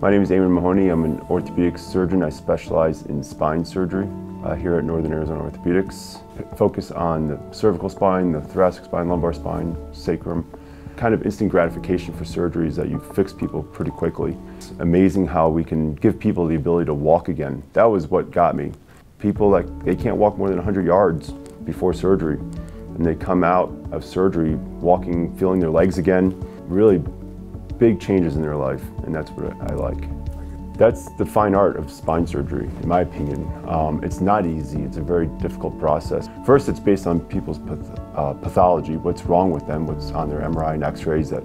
My name is Eamonn Mahoney. I'm an orthopedic surgeon. I specialize in spine surgery here at Northern Arizona Orthopedics. Focus on the cervical spine, the thoracic spine, lumbar spine, sacrum. Kind of instant gratification for surgeries that you fix people pretty quickly. It's amazing how we can give people the ability to walk again. That was what got me. People, they can't walk more than 100 yards before surgery, and they come out of surgery walking, feeling their legs again. Really big changes in their life, and that's what I like. That's the fine art of spine surgery, in my opinion. It's not easy. It's a very difficult process. First, it's based on people's pathology, what's wrong with them, what's on their MRI and X-rays that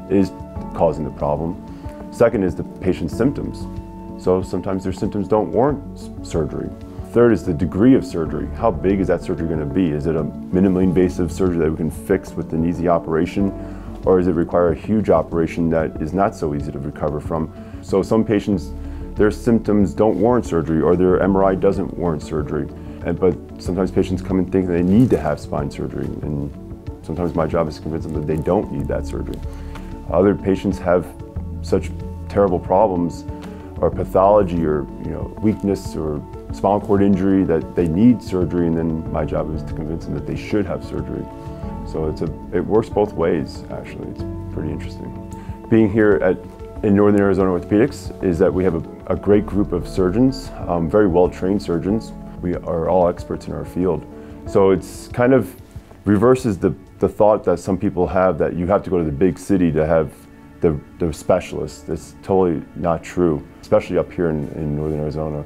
is causing the problem. Second is the patient's symptoms. So sometimes their symptoms don't warrant surgery. Third is the degree of surgery. How big is that surgery going to be? Is it a minimally invasive surgery that we can fix with an easy operation? Or does it require a huge operation that is not so easy to recover from? So some patients, their symptoms don't warrant surgery, or their MRI doesn't warrant surgery. But sometimes patients come and think that they need to have spine surgery, and sometimes my job is to convince them that they don't need that surgery. Other patients have such terrible problems, or pathology, or weakness, or spinal cord injury that they need surgery, and then my job is to convince them that they should have surgery. So it works both ways, actually. It's pretty interesting. Being here in Northern Arizona Orthopedics is that we have a great group of surgeons, very well-trained surgeons. We are all experts in our field. So it's kind of reverses the thought that some people have that you have to go to the big city to have the specialists. It's totally not true, especially up here in Northern Arizona.